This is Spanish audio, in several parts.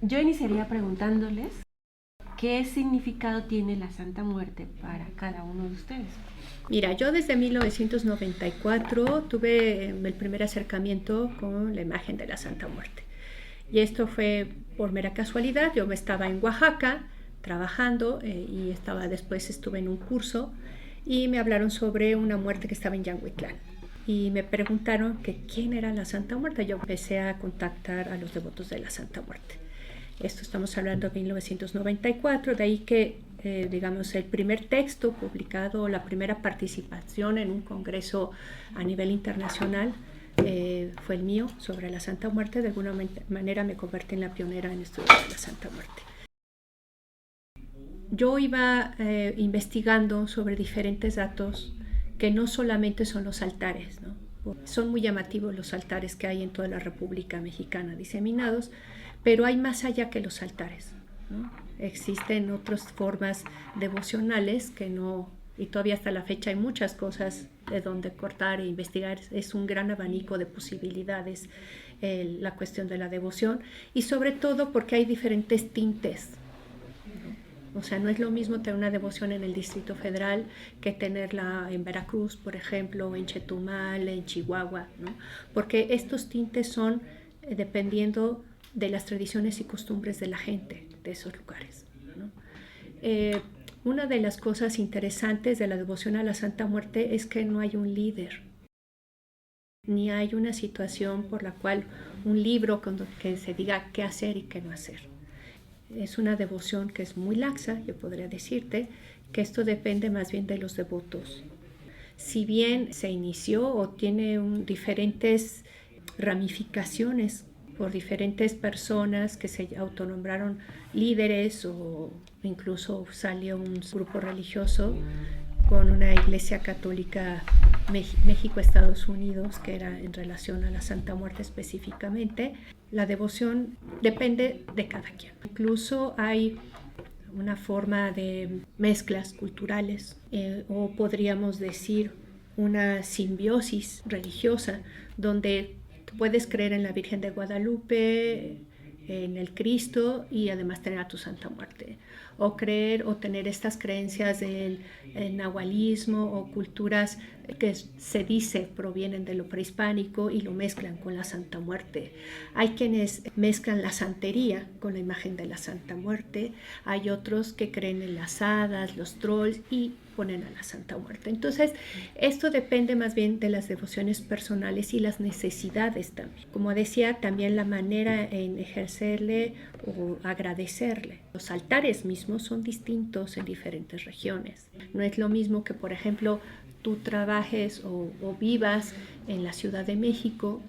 Yo iniciaría preguntándoles qué significado tiene la Santa Muerte para cada uno de ustedes. Mira, yo desde 1994 tuve el primer acercamiento con la imagen de la Santa Muerte. Y esto fue por mera casualidad. Yo estaba en Oaxaca trabajando y después estuve en un curso y me hablaron sobre una muerte que estaba en Yanguitlán. Y me preguntaron que quién era la Santa Muerte. Yo empecé a contactar a los devotos de la Santa Muerte. Esto estamos hablando de 1994, de ahí que, digamos, el primer texto publicado, la primera participación en un congreso a nivel internacional fue el mío sobre la Santa Muerte. De alguna manera me convertí en la pionera en estudios de la Santa Muerte. Yo iba investigando sobre diferentes datos que no solamente son los altares, ¿no? Son muy llamativos los altares que hay en toda la República Mexicana diseminados, pero hay más allá que los altares, ¿no? Existen otras formas devocionales que no, y todavía hasta la fecha hay muchas cosas de donde cortar e investigar. Es un gran abanico de posibilidades la cuestión de la devoción, y sobre todo porque hay diferentes tintes. O sea, no es lo mismo tener una devoción en el Distrito Federal que tenerla en Veracruz, por ejemplo, en Chetumal, en Chihuahua, ¿no? Porque estos tintes son dependiendo de las tradiciones y costumbres de la gente de esos lugares, ¿no? Una de las cosas interesantes de la devoción a la Santa Muerte es que no hay un líder, ni hay una situación por la cual un libro que se diga qué hacer y qué no hacer. Es una devoción que es muy laxa. Yo podría decirte que esto depende más bien de los devotos. Si bien se inició o tiene diferentes ramificaciones por diferentes personas que se autonombraron líderes, o incluso salió un grupo religioso con una iglesia católica México-Estados Unidos que era en relación a la Santa Muerte específicamente. La devoción depende de cada quien. Incluso hay una forma de mezclas culturales, o podríamos decir una simbiosis religiosa, donde puedes creer en la Virgen de Guadalupe, en el Cristo, y además tener a tu Santa Muerte, o creer o tener estas creencias del nahualismo o culturas que se dice provienen de lo prehispánico y lo mezclan con la Santa Muerte. Hay quienes mezclan la santería con la imagen de la Santa Muerte, hay otros que creen en las hadas, los trolls, y ponen a la Santa Muerte. Entonces, esto depende más bien de las devociones personales y las necesidades también. Como decía, también la manera en ejercerle o agradecerle. Los altares mismos son distintos en diferentes regiones. No es lo mismo que, por ejemplo, tú trabajes o vivas en la Ciudad de México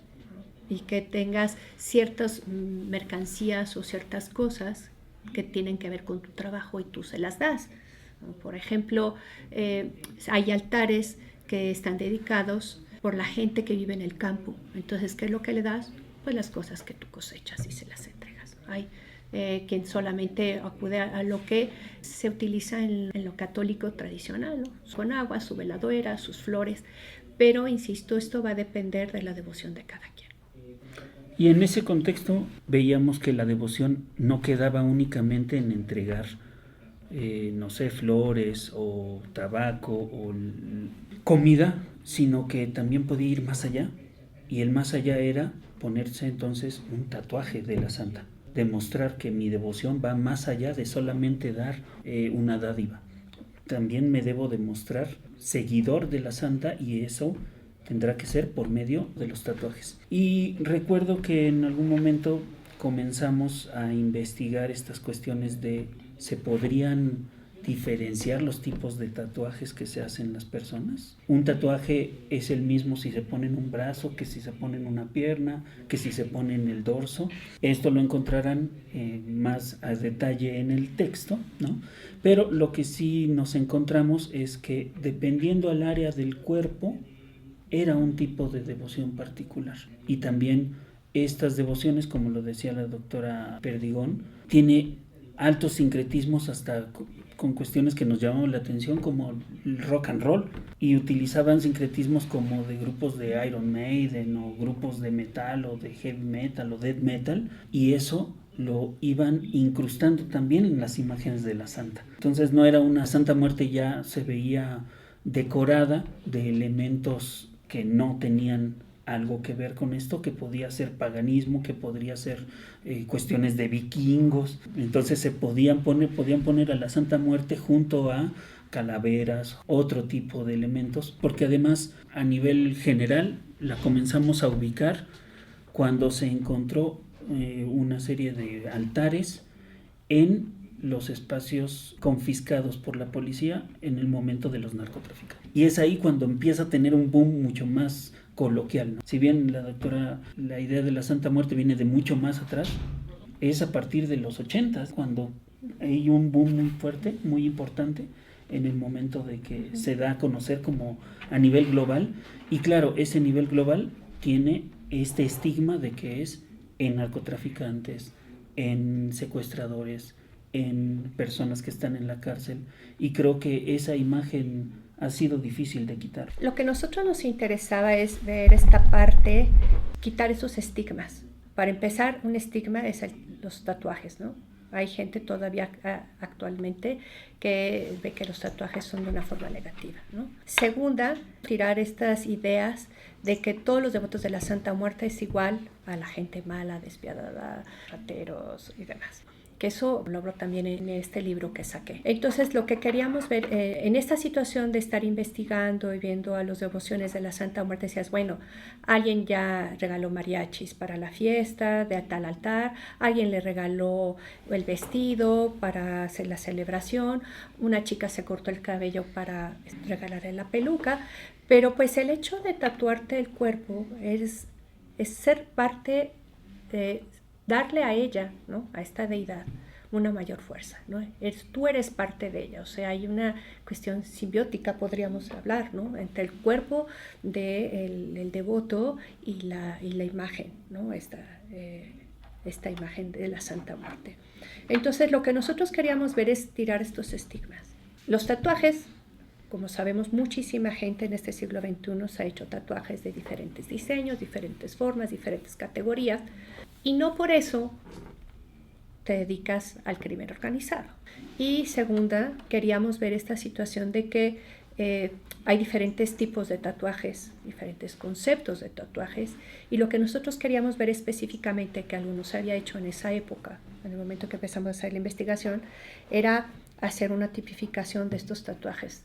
y que tengas ciertas mercancías o ciertas cosas que tienen que ver con tu trabajo y tú se las das. Por ejemplo, hay altares que están dedicados por la gente que vive en el campo. Entonces, ¿qué es lo que le das? Pues las cosas que tú cosechas y se las entregas. Hay quien solamente acude a lo que se utiliza en lo católico tradicional, ¿no? Con agua, su veladora, sus flores. Pero, insisto, esto va a depender de la devoción de cada quien. Y en ese contexto veíamos que la devoción no quedaba únicamente en entregar no sé, flores o tabaco o comida, sino que también podía ir más allá. Y el más allá era ponerse entonces un tatuaje de la santa, demostrar que mi devoción va más allá de solamente dar una dádiva. También me debo demostrar seguidor de la santa, y eso tendrá que ser por medio de los tatuajes. Y recuerdo que en algún momento comenzamos a investigar estas cuestiones de ¿se podrían diferenciar los tipos de tatuajes que se hacen las personas? Un tatuaje es el mismo si se pone en un brazo, que si se pone en una pierna, que si se pone en el dorso. Esto lo encontrarán más a detalle en el texto, ¿no? Pero lo que sí nos encontramos es que dependiendo al área del cuerpo era un tipo de devoción particular. Y también estas devociones, como lo decía la doctora Perdigón, tiene altos sincretismos hasta con cuestiones que nos llamaban la atención, como el rock and roll, y utilizaban sincretismos como de grupos de Iron Maiden o grupos de metal o de heavy metal o death metal, y eso lo iban incrustando también en las imágenes de la santa. Entonces no era una Santa Muerte, ya se veía decorada de elementos que no tenían algo que ver con esto, que podía ser paganismo, que podría ser cuestiones de vikingos. Entonces se podían poner a la Santa Muerte junto a calaveras, otro tipo de elementos, porque además a nivel general la comenzamos a ubicar cuando se encontró una serie de altares en los espacios confiscados por la policía en el momento de los narcotraficantes. Y es ahí cuando empieza a tener un boom mucho más coloquial, ¿no? Si bien la idea de la Santa Muerte viene de mucho más atrás, es a partir de los 80s cuando hay un boom muy fuerte, muy importante, en el momento de que se da a conocer como a nivel global. Y claro, ese nivel global tiene este estigma de que es en narcotraficantes, en secuestradores, en personas que están en la cárcel, y creo que esa imagen ha sido difícil de quitar. Lo que a nosotros nos interesaba es ver esta parte, quitar esos estigmas. Para empezar, un estigma es los tatuajes, ¿no? Hay gente todavía actualmente que ve que los tatuajes son de una forma negativa, ¿no? Segunda, tirar estas ideas de que todos los devotos de la Santa Muerte es igual a la gente mala, despiadada, rateros y demás. Que eso lo hablo también en este libro que saqué. Entonces, lo que queríamos ver en esta situación de estar investigando y viendo a las devociones de la Santa Muerte, decías, bueno, alguien ya regaló mariachis para la fiesta de tal altar, alguien le regaló el vestido para hacer la celebración, una chica se cortó el cabello para regalarle la peluca, pero pues el hecho de tatuarte el cuerpo es ser parte de darle a ella, ¿no? A esta deidad, una mayor fuerza, ¿no? Tú eres parte de ella, o sea, hay una cuestión simbiótica, podríamos hablar, ¿no? Entre el cuerpo del devoto y la imagen, ¿no? Esta imagen de la Santa Muerte. Entonces, lo que nosotros queríamos ver es tirar estos estigmas. Los tatuajes, como sabemos, muchísima gente en este siglo XXI se ha hecho tatuajes de diferentes diseños, diferentes formas, diferentes categorías, y no por eso te dedicas al crimen organizado. Y segunda, queríamos ver esta situación de que hay diferentes tipos de tatuajes, diferentes conceptos de tatuajes, y lo que nosotros queríamos ver específicamente que algunos se había hecho en esa época, en el momento que empezamos a hacer la investigación, era hacer una tipificación de estos tatuajes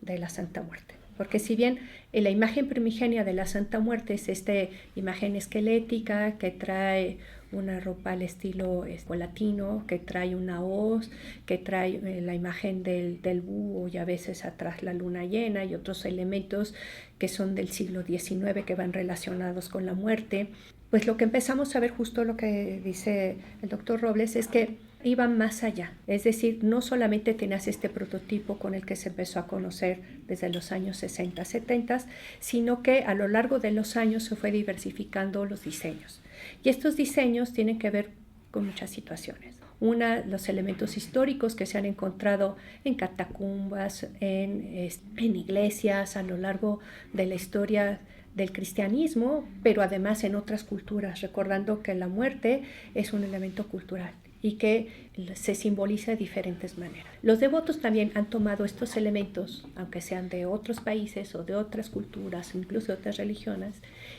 de la Santa Muerte. Porque si bien la imagen primigenia de la Santa Muerte es esta imagen esquelética que trae una ropa al estilo latino, que trae una hoz, que trae la imagen del búho y a veces atrás la luna llena y otros elementos que son del siglo XIX que van relacionados con la muerte, pues lo que empezamos a ver, justo lo que dice el doctor Robles, es que iban más allá, es decir, no solamente tenías este prototipo con el que se empezó a conocer desde los años 60, 70, sino que a lo largo de los años se fue diversificando los diseños. Y estos diseños tienen que ver con muchas situaciones. Una, los elementos históricos que se han encontrado en catacumbas, en iglesias a lo largo de la historia del cristianismo, pero además en otras culturas, recordando que la muerte es un elemento cultural y que se simboliza de diferentes maneras. Los devotos también han tomado estos elementos, aunque sean de otros países o de otras culturas, incluso de otras religiones,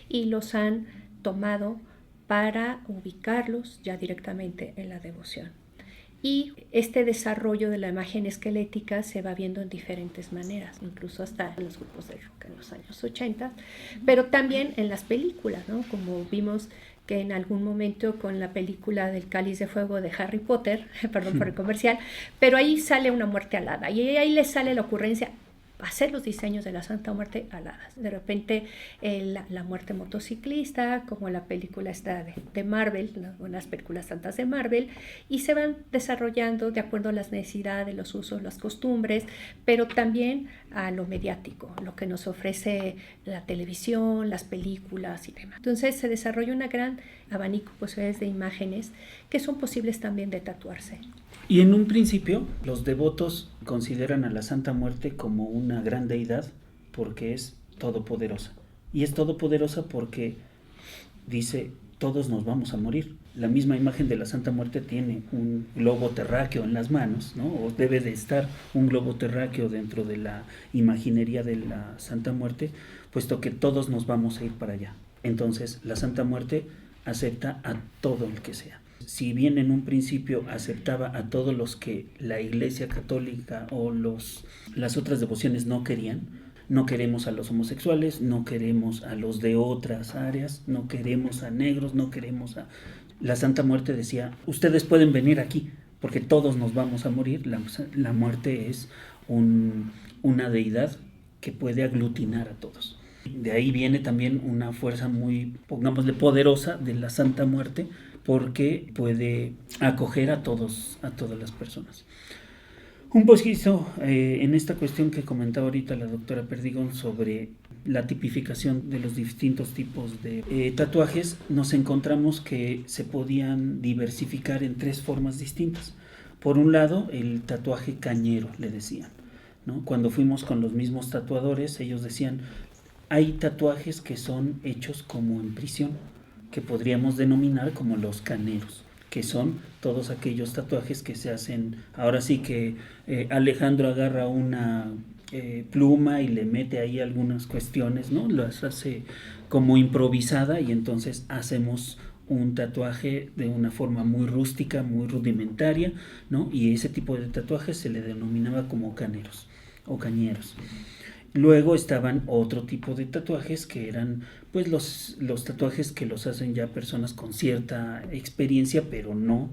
y los han tomado para ubicarlos ya directamente en la devoción. Y este desarrollo de la imagen esquelética se va viendo en diferentes maneras, incluso hasta en los grupos de rock en los años 80, pero también en las películas, ¿no? Como vimos que en algún momento con la película del Cáliz de Fuego de Harry Potter, perdón por el comercial, pero ahí sale una muerte alada y ahí le sale la ocurrencia hacer los diseños de la Santa Muerte aladas. De repente la muerte motociclista, como la película está de Marvel, unas películas tantas de Marvel, y se van desarrollando de acuerdo a las necesidades, los usos, las costumbres, pero también a lo mediático, lo que nos ofrece la televisión, las películas y demás. Entonces se desarrolla una gran abanico de posibilidades de imágenes que son posibles también de tatuarse. Y en un principio, los devotos consideran a la Santa Muerte como una gran deidad porque es todopoderosa. Y es todopoderosa porque dice, todos nos vamos a morir. la misma imagen de la Santa Muerte tiene un globo terráqueo en las manos, ¿no? O debe de estar un globo terráqueo dentro de la imaginería de la Santa Muerte, puesto que todos nos vamos a ir para allá. Entonces, la Santa Muerte acepta a todo el que sea. Si bien en un principio aceptaba a todos los que la Iglesia Católica o las otras devociones no querían, no queremos a los homosexuales, no queremos a los de otras áreas, no queremos a negros, no queremos a... La Santa Muerte decía, ustedes pueden venir aquí, porque todos nos vamos a morir. La muerte es una deidad que puede aglutinar a todos. De ahí viene también una fuerza muy, pongámosle, poderosa de la Santa Muerte, porque puede acoger a todas las personas. Un poquito en esta cuestión que comentaba ahorita la doctora Perdigón sobre la tipificación de los distintos tipos de tatuajes, nos encontramos que se podían diversificar en 3 formas distintas. Por un lado, el tatuaje cañero, le decían, ¿no? Cuando fuimos con los mismos tatuadores, ellos decían, hay tatuajes que son hechos como en prisión, que podríamos denominar como los caneros, que son todos aquellos tatuajes que se hacen, ahora sí que Alejandro agarra una pluma y le mete ahí algunas cuestiones, ¿no? Las hace como improvisada y entonces hacemos un tatuaje de una forma muy rústica, muy rudimentaria, ¿no? Y ese tipo de tatuajes se le denominaba como caneros o cañeros. Luego estaban otro tipo de tatuajes que eran pues los tatuajes que los hacen ya personas con cierta experiencia, pero no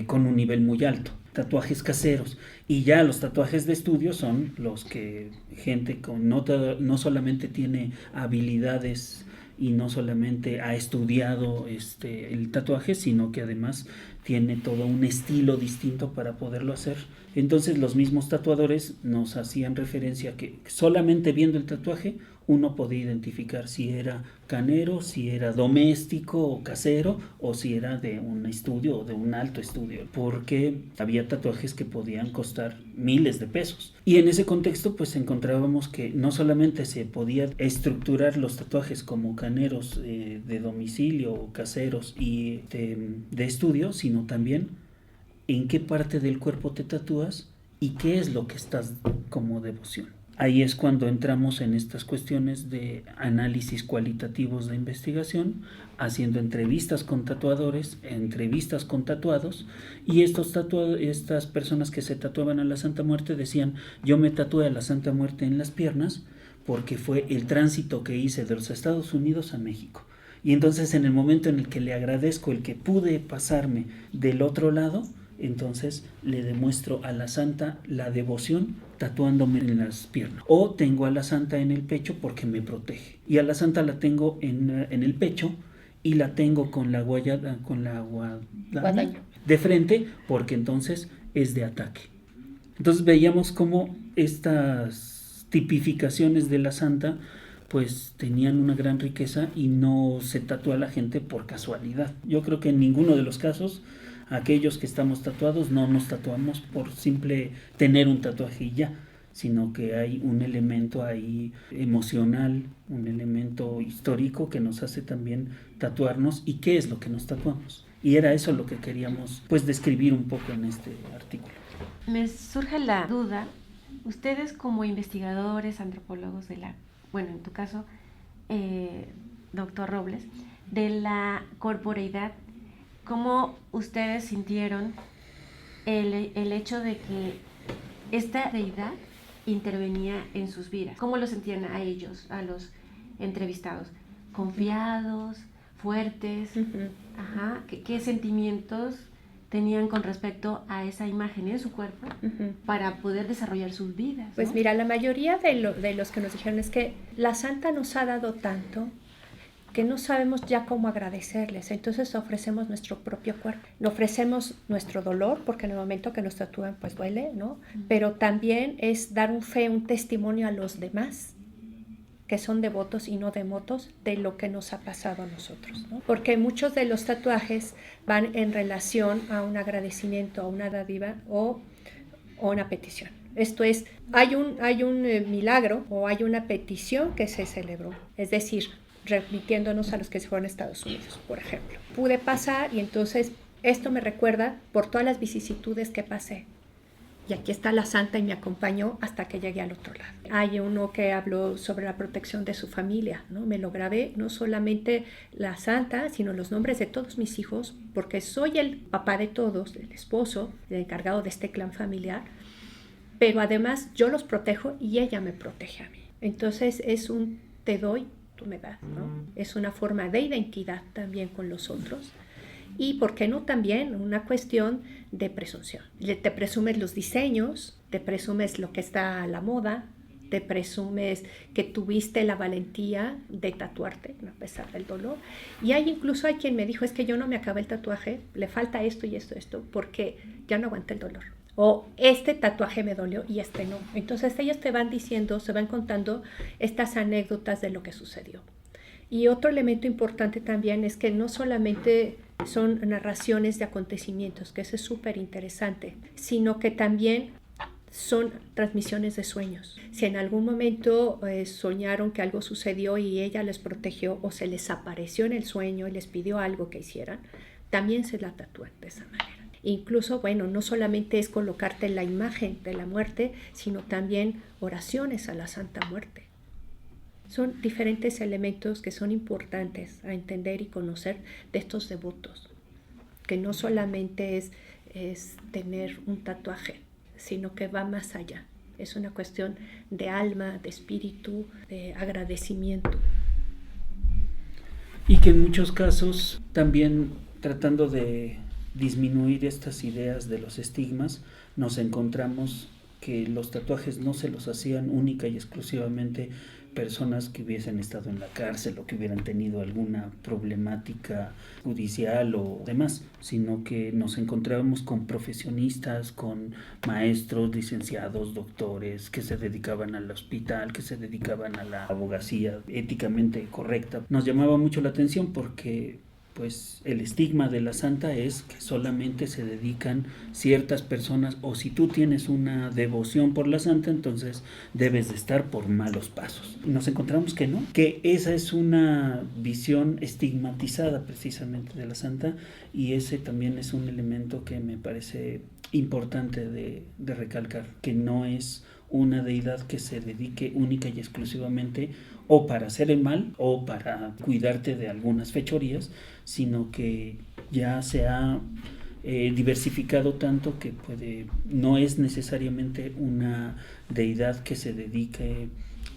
con un nivel muy alto. Tatuajes caseros. Y ya los tatuajes de estudio son los que gente con no solamente tiene habilidades y no solamente ha estudiado el tatuaje, sino que además tiene todo un estilo distinto para poderlo hacer. Entonces los mismos tatuadores nos hacían referencia a que solamente viendo el tatuaje uno podía identificar si era canero, si era doméstico o casero, o si era de un estudio o de un alto estudio, porque había tatuajes que podían costar miles de pesos. Y en ese contexto pues encontrábamos que no solamente se podía estructurar los tatuajes como caneros de domicilio o caseros y de estudio, sino también en qué parte del cuerpo te tatúas y qué es lo que estás como devoción. Ahí es cuando entramos en estas cuestiones de análisis cualitativos de investigación, haciendo entrevistas con tatuadores, entrevistas con tatuados, y estas personas que se tatuaban a la Santa Muerte decían, yo me tatué a la Santa Muerte en las piernas porque fue el tránsito que hice de los Estados Unidos a México. Y entonces en el momento en el que le agradezco el que pude pasarme del otro lado, entonces le demuestro a la Santa la devoción tatuándome en las piernas. O tengo a la Santa en el pecho porque me protege. Y a la Santa la tengo en el pecho y la tengo con la guadaña de frente porque entonces es de ataque. Entonces veíamos cómo estas tipificaciones de la Santa pues tenían una gran riqueza y no se tatúa a la gente por casualidad. Yo creo que en ninguno de los casos aquellos que estamos tatuados no nos tatuamos por simple tener un tatuaje y ya, sino que hay un elemento ahí emocional, un elemento histórico que nos hace también tatuarnos y qué es lo que nos tatuamos. Y era eso lo que queríamos pues describir un poco en este artículo. Me surge la duda, ustedes como investigadores, antropólogos en tu caso, doctor Robles, de la corporeidad, ¿cómo ustedes sintieron el hecho de que esta deidad intervenía en sus vidas? ¿Cómo lo sentían a ellos, a los entrevistados? ¿Confiados? ¿Fuertes? Ajá. ¿Qué sentimientos tenían con respecto a esa imagen en su cuerpo para poder desarrollar sus vidas? Pues ¿no? mira, la mayoría de los que nos dijeron es que la Santa nos ha dado tanto que no sabemos ya cómo agradecerles, entonces ofrecemos nuestro propio cuerpo, ofrecemos nuestro dolor, porque en el momento que nos tatúan pues duele, ¿no? Pero también es dar un testimonio a los demás, que son devotos y no devotos, de lo que nos ha pasado a nosotros, ¿no? Porque muchos de los tatuajes van en relación a un agradecimiento, a una dádiva o una petición. Esto es, hay un milagro o hay una petición que se celebró, es decir, remitiéndonos a los que se fueron a Estados Unidos, por ejemplo. Pude pasar y entonces esto me recuerda por todas las vicisitudes que pasé. Y aquí está la santa y me acompañó hasta que llegué al otro lado. Hay uno que habló sobre la protección de su familia, ¿no? Me lo grabé, no solamente la santa, sino los nombres de todos mis hijos, porque soy el papá de todos, el esposo, el encargado de este clan familiar, pero además yo los protejo y ella me protege a mí. Entonces es un te doy, tú me das, ¿no? Es una forma de identidad también con los otros. Y, ¿por qué no también una cuestión de presunción? Te presumes los diseños, te presumes lo que está a la moda, te presumes que tuviste la valentía de tatuarte a pesar del dolor. Y incluso hay quien me dijo, es que yo no me acabé el tatuaje, le falta esto y esto, porque ya no aguanté el dolor. O este tatuaje me dolió y este no. Entonces ellos te van diciendo, se van contando estas anécdotas de lo que sucedió. Y otro elemento importante también es que no solamente son narraciones de acontecimientos, que eso es súper interesante, sino que también son transmisiones de sueños. Si en algún momento soñaron que algo sucedió y ella les protegió o se les apareció en el sueño y les pidió algo que hicieran, también se la tatúan de esa manera. Incluso, bueno, no solamente es colocarte la imagen de la muerte, sino también oraciones a la Santa Muerte. Son diferentes elementos que son importantes a entender y conocer de estos devotos, que no solamente es tener un tatuaje, sino que va más allá. Es una cuestión de alma, de espíritu, de agradecimiento. Y que en muchos casos también, tratando de disminuir estas ideas de los estigmas, nos encontramos que los tatuajes no se los hacían única y exclusivamente personas que hubiesen estado en la cárcel o que hubieran tenido alguna problemática judicial o demás, sino que nos encontrábamos con profesionistas, con maestros, licenciados, doctores que se dedicaban al hospital, que se dedicaban a la abogacía éticamente correcta. Nos llamaba mucho la atención porque pues el estigma de la santa es que solamente se dedican ciertas personas, o si tú tienes una devoción por la santa, entonces debes de estar por malos pasos. Nos encontramos que no, que esa es una visión estigmatizada precisamente de la santa, y ese también es un elemento que me parece importante de recalcar, que no es una deidad que se dedique única y exclusivamente o para hacer el mal o para cuidarte de algunas fechorías, sino que ya se ha diversificado tanto que no es necesariamente una deidad que se dedique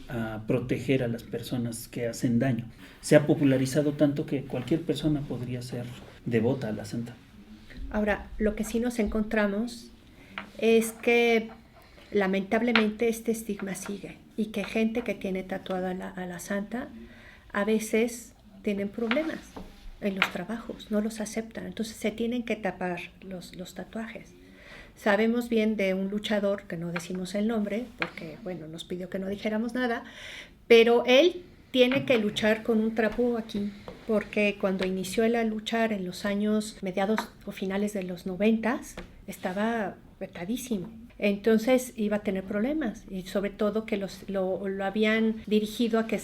a proteger a las personas que hacen daño. Se ha popularizado tanto que cualquier persona podría ser devota a la santa. Ahora, lo que sí nos encontramos es que lamentablemente este estigma sigue y que gente que tiene tatuada a la santa a veces tienen problemas en los trabajos, no los aceptan, entonces se tienen que tapar los tatuajes. Sabemos bien de un luchador, que no decimos el nombre porque bueno, nos pidió que no dijéramos nada, pero él tiene que luchar con un trapo aquí, porque cuando inició él a luchar en los años mediados o finales de los 90s, estaba vetadísimo. Entonces iba a tener problemas, y sobre todo que lo habían dirigido a que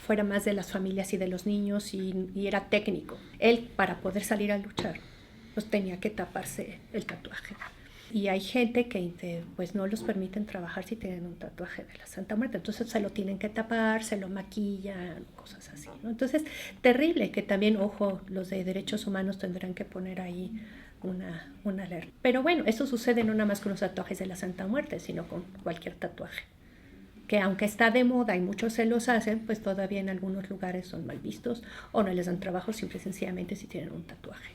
fuera más de las familias y de los niños, y era técnico. Él, para poder salir a luchar, pues tenía que taparse el tatuaje. Y hay gente que pues no los permiten trabajar si tienen un tatuaje de la Santa Muerte, entonces se lo tienen que tapar, se lo maquillan, cosas así, ¿no? Entonces, terrible, que también, ojo, los de derechos humanos tendrán que poner ahí una alerta. Pero bueno, eso sucede no nada más con los tatuajes de la Santa Muerte, sino con cualquier tatuaje, que aunque está de moda y muchos se los hacen, pues todavía en algunos lugares son mal vistos o no les dan trabajo simple y sencillamente si tienen un tatuaje.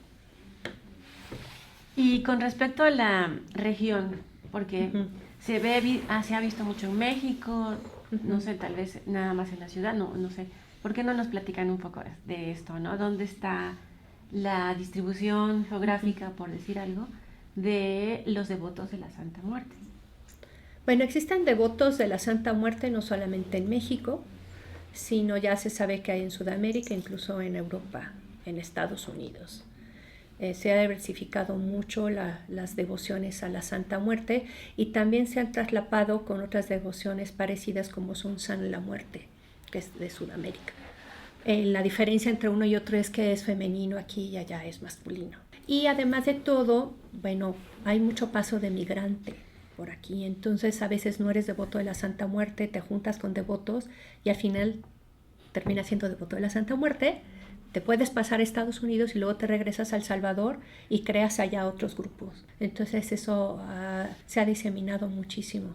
Y con respecto a la región, porque se ha visto mucho en México, no sé, tal vez nada más en la ciudad, no sé. ¿Por qué no nos platican un poco de esto, ¿no? ¿Dónde está la distribución geográfica, por decir algo, de los devotos de la Santa Muerte? Bueno, existen devotos de la Santa Muerte no solamente en México, sino ya se sabe que hay en Sudamérica, incluso en Europa, en Estados Unidos. Se ha diversificado mucho las devociones a la Santa Muerte, y también se han traslapado con otras devociones parecidas como son San la Muerte, que es de Sudamérica. La diferencia entre uno y otro es que es femenino aquí y allá es masculino. Y además de todo, bueno, hay mucho paso de migrante por aquí, entonces a veces no eres devoto de la Santa Muerte, te juntas con devotos y al final terminas siendo devoto de la Santa Muerte, te puedes pasar a Estados Unidos y luego te regresas a El Salvador y creas allá otros grupos. Entonces eso se ha diseminado muchísimo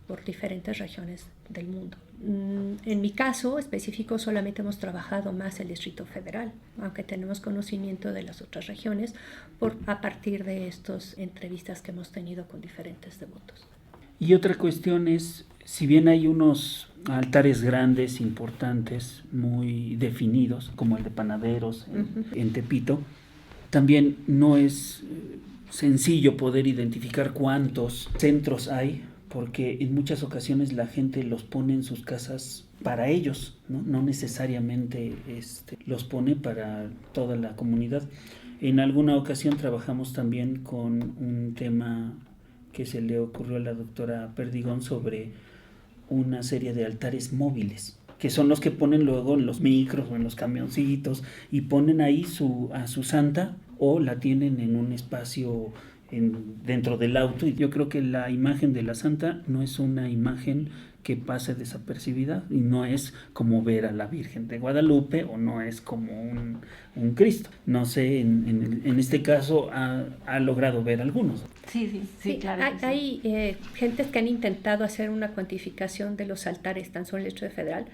por diferentes regiones del mundo. En mi caso específico solamente hemos trabajado más el Distrito Federal, aunque tenemos conocimiento de las otras regiones a partir de estas entrevistas que hemos tenido con diferentes devotos. Y otra cuestión es, si bien hay unos altares grandes, importantes, muy definidos, como el de Panaderos en Tepito, también no es sencillo poder identificar cuántos centros hay, porque en muchas ocasiones la gente los pone en sus casas para ellos, no necesariamente los pone para toda la comunidad. En alguna ocasión trabajamos también con un tema que se le ocurrió a la doctora Perdigón sobre una serie de altares móviles, que son los que ponen luego en los micros o en los camioncitos y ponen ahí a su santa, o la tienen en un espacio dentro del auto. Y yo creo que la imagen de la santa no es una imagen que pase desapercibida y no es como ver a la Virgen de Guadalupe o no es como un Cristo. No sé, en este caso ha logrado ver algunos. Sí, claro. Hay gentes que han intentado hacer una cuantificación de los altares tan solo en el Distrito Federal,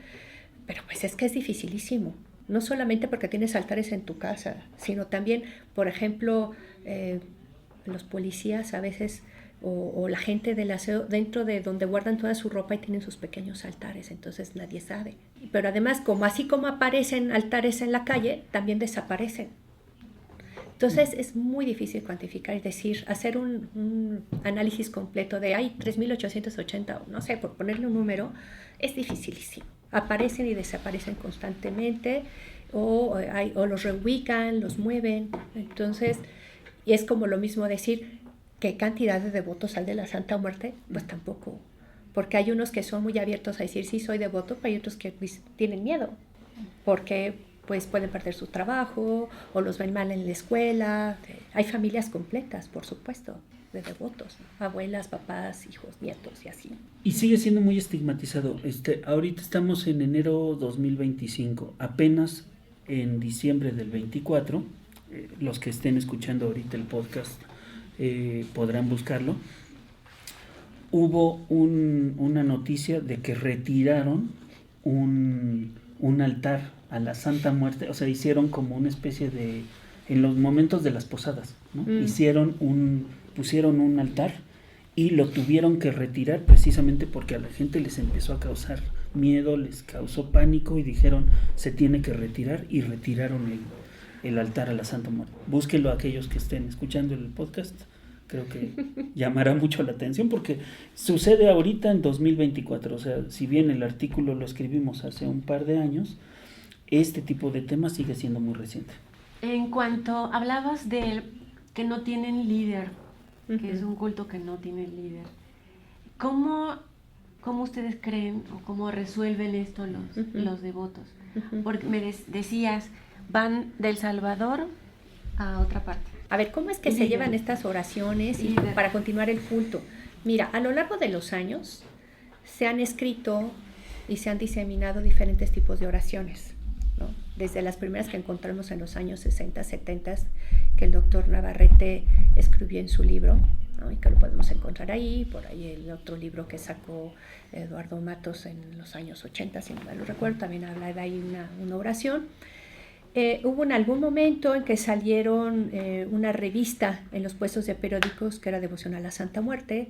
pero pues es que es dificilísimo. No solamente porque tienes altares en tu casa, sino también, por ejemplo, los policías a veces o la gente del aseo dentro de donde guardan toda su ropa y tienen sus pequeños altares, entonces nadie sabe. Pero además, así como aparecen altares en la calle, también desaparecen. Entonces es muy difícil cuantificar, es decir, hacer un análisis completo de 3.880, no sé, por ponerle un número, es dificilísimo. Aparecen y desaparecen constantemente o los reubican, los mueven. Entonces, y es como lo mismo decir qué cantidad de devotos hay de la Santa Muerte, pues tampoco, porque hay unos que son muy abiertos a decir sí soy devoto, pero hay otros que tienen miedo, porque pues pueden perder su trabajo o los ven mal en la escuela. Hay familias completas, por supuesto, de devotos, abuelas, papás, hijos, nietos y así. Y sigue siendo muy estigmatizado. Ahorita estamos en enero 2025, apenas en diciembre del 24, los que estén escuchando ahorita el podcast podrán buscarlo. Hubo una noticia de que retiraron un altar a la Santa Muerte, o sea, hicieron como una especie de, en los momentos de las posadas, ¿no? Pusieron un altar y lo tuvieron que retirar precisamente porque a la gente les empezó a causar miedo, les causó pánico y dijeron se tiene que retirar, y retiraron el altar a la Santa Muerte. Búsquenlo aquellos que estén escuchando el podcast, creo que llamará mucho la atención porque sucede ahorita en 2024, o sea, si bien el artículo lo escribimos hace un par de años, este tipo de temas sigue siendo muy reciente. En cuanto hablabas de que no tienen líder, que es un culto que no tiene líder, ¿cómo ustedes creen o cómo resuelven esto los devotos? Porque me decías, van de El Salvador a otra parte. A ver, ¿cómo es que se llevan estas oraciones para continuar el culto? Mira, a lo largo de los años se han escrito y se han diseminado diferentes tipos de oraciones, ¿no? Desde las primeras que encontramos en los años 60, 70, que el doctor Navarrete escribió en su libro, ¿no? Y que lo podemos encontrar ahí, por ahí el otro libro que sacó Eduardo Matos en los años 80, si no mal lo recuerdo, también habla de ahí una oración. Hubo en algún momento en que salieron una revista en los puestos de periódicos que era Devoción a la Santa Muerte,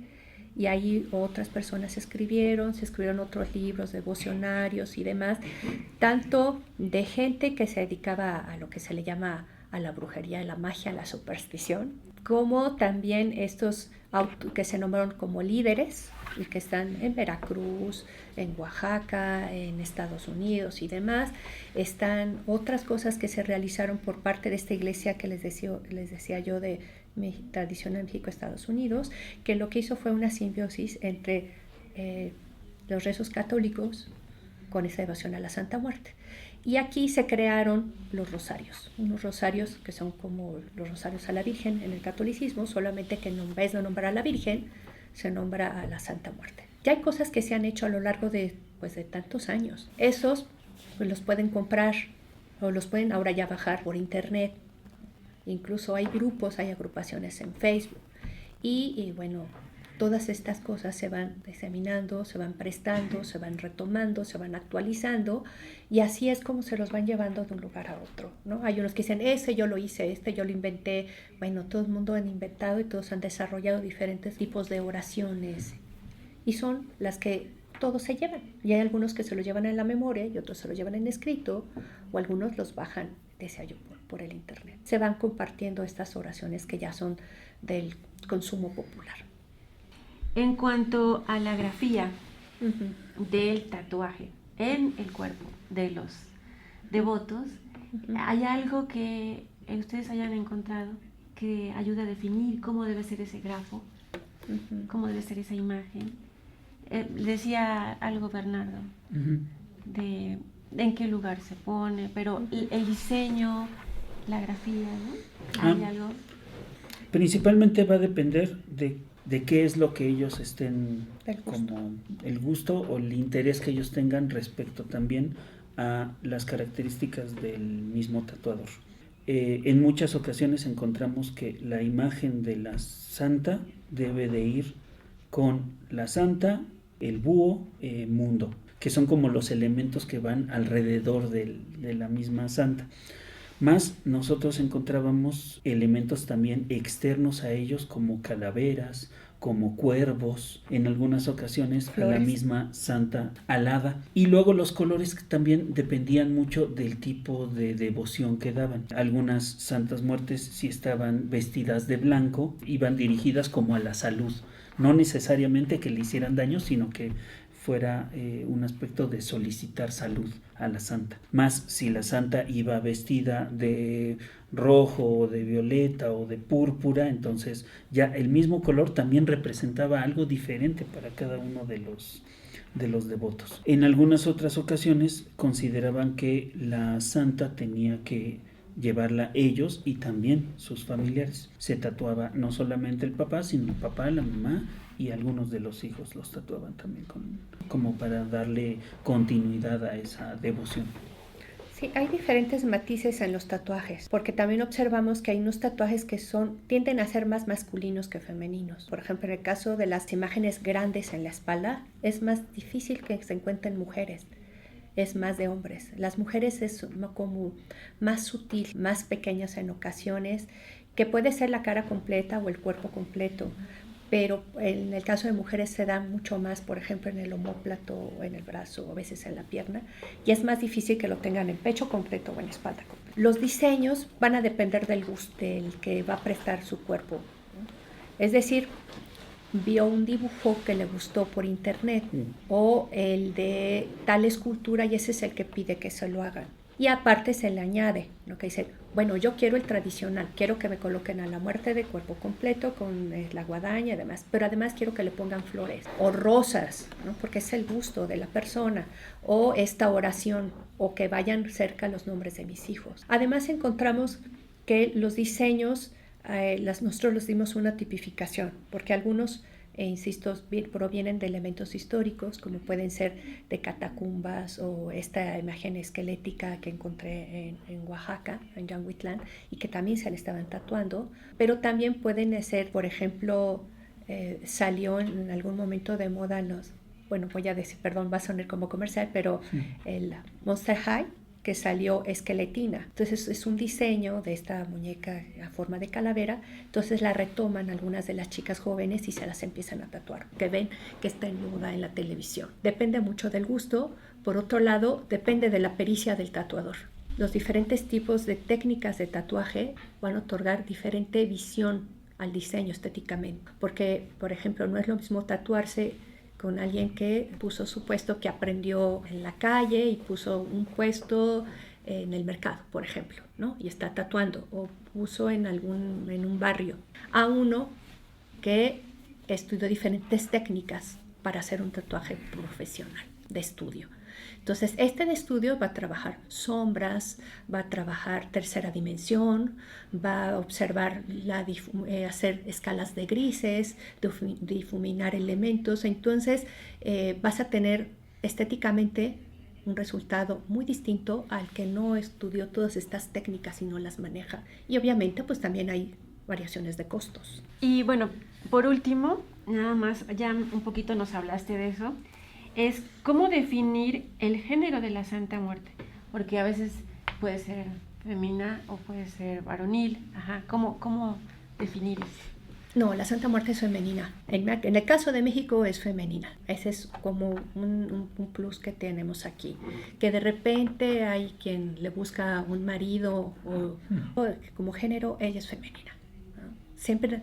y ahí otras personas se escribieron otros libros devocionarios y demás, tanto de gente que se dedicaba a lo que se le llama a la brujería, a la magia, a la superstición, como también estos que se nombraron como líderes y que están en Veracruz, en Oaxaca, en Estados Unidos y demás. Están otras cosas que se realizaron por parte de esta iglesia que les decía yo de tradición en México, Estados Unidos, que lo que hizo fue una simbiosis entre los rezos católicos con esa devoción a la Santa Muerte. Y aquí se crearon los rosarios, unos rosarios que son como los rosarios a la Virgen en el catolicismo, solamente que en vez de nombrar a la Virgen, se nombra a la Santa Muerte. Ya hay cosas que se han hecho a lo largo de tantos años. Esos pues, los pueden comprar o los pueden ahora ya bajar por internet. Incluso hay grupos, hay agrupaciones en Facebook. Y bueno, todas estas cosas se van diseminando, se van prestando, se van retomando, se van actualizando y así es como se los van llevando de un lugar a otro, ¿no? Hay unos que dicen, ese yo lo hice, este yo lo inventé. Bueno, todo el mundo han inventado y todos han desarrollado diferentes tipos de oraciones y son las que todos se llevan. Y hay algunos que se lo llevan en la memoria y otros se lo llevan en escrito o algunos los bajan desde allí por el internet. Se van compartiendo estas oraciones que ya son del consumo popular. En cuanto a la grafía del tatuaje en el cuerpo de los devotos, ¿hay algo que ustedes hayan encontrado que ayude a definir cómo debe ser ese grafo, cómo debe ser esa imagen? Decía algo Bernardo, de en qué lugar se pone, pero el diseño, la grafía, ¿no? ¿Hay algo? Principalmente va a depender de qué es lo que ellos estén, como el gusto o el interés que ellos tengan respecto también a las características del mismo tatuador. En muchas ocasiones encontramos que la imagen de la santa debe de ir con la santa, el búho, mundo, que son como los elementos que van alrededor de la misma santa. Más nosotros encontrábamos elementos también externos a ellos como calaveras, como cuervos, en algunas ocasiones flores. A la misma santa alada. Y luego los colores también dependían mucho del tipo de devoción que daban. Algunas santas muertes, si estaban vestidas de blanco, iban dirigidas como a la salud. No necesariamente que le hicieran daño, sino que fuera un aspecto de solicitar salud a la santa. Más si la santa iba vestida de rojo o de violeta o de púrpura, entonces ya el mismo color también representaba algo diferente para cada uno de los devotos. En algunas otras ocasiones consideraban que la santa tenía que llevarla ellos y también sus familiares. Se tatuaba no solamente el papá, sino el papá, la mamá y algunos de los hijos los tatuaban también como para darle continuidad a esa devoción. Sí, hay diferentes matices en los tatuajes, porque también observamos que hay unos tatuajes que tienden a ser más masculinos que femeninos. Por ejemplo, en el caso de las imágenes grandes en la espalda, es más difícil que se encuentren mujeres. Es más de hombres. Las mujeres es como más sutil, más pequeñas en ocasiones, que puede ser la cara completa o el cuerpo completo, pero en el caso de mujeres se da mucho más, por ejemplo, en el omóplato o en el brazo o a veces en la pierna, y es más difícil que lo tengan en pecho completo o en espalda completa. Los diseños van a depender del gusto del que va a prestar su cuerpo, ¿no? Es decir, vio un dibujo que le gustó por internet o el de tal escultura y ese es el que pide que se lo hagan. Y aparte se le añade, ¿no? Que dicen, bueno, yo quiero el tradicional, quiero que me coloquen a la muerte de cuerpo completo con la guadaña y demás, pero además quiero que le pongan flores o rosas, ¿no? Porque es el gusto de la persona, o esta oración, o que vayan cerca los nombres de mis hijos. Además encontramos que los diseños, nosotros les dimos una tipificación, porque algunos, insisto, provienen de elementos históricos, como pueden ser de catacumbas o esta imagen esquelética que encontré en Oaxaca, en Yanguitlán, y que también se le estaban tatuando, pero también pueden ser, por ejemplo, salió en algún momento de moda voy a decir, perdón, va a sonar como comercial, pero el Monster High, que salió esqueletina. Entonces es un diseño de esta muñeca a forma de calavera, entonces la retoman algunas de las chicas jóvenes y se las empiezan a tatuar, que ven que está en moda en la televisión. Depende mucho del gusto, por otro lado, depende de la pericia del tatuador. Los diferentes tipos de técnicas de tatuaje van a otorgar diferente visión al diseño estéticamente, porque, por ejemplo, no es lo mismo tatuarse con alguien que puso su puesto que aprendió en la calle y puso un puesto en el mercado, por ejemplo, ¿no? Y está tatuando, o puso en un barrio, a uno que estudió diferentes técnicas para hacer un tatuaje profesional de estudio. Entonces, este estudio va a trabajar sombras, va a trabajar tercera dimensión, va a observar, hacer escalas de grises, difuminar elementos. Entonces, vas a tener estéticamente un resultado muy distinto al que no estudió todas estas técnicas y no las maneja. Y obviamente, pues también hay variaciones de costos. Y bueno, por último, nada más, ya un poquito nos hablaste de eso, es cómo definir el género de la Santa Muerte, porque a veces puede ser femenina o puede ser varonil. Ajá, ¿cómo definir esto? No, la Santa Muerte es femenina. En el caso de México es femenina. Ese es como un plus que tenemos aquí. Que de repente hay quien le busca un marido o como género, ella es femenina, ¿no? Siempre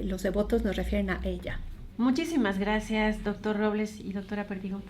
los devotos nos refieren a ella. Muchísimas gracias, doctor Robles y doctora Perdigón.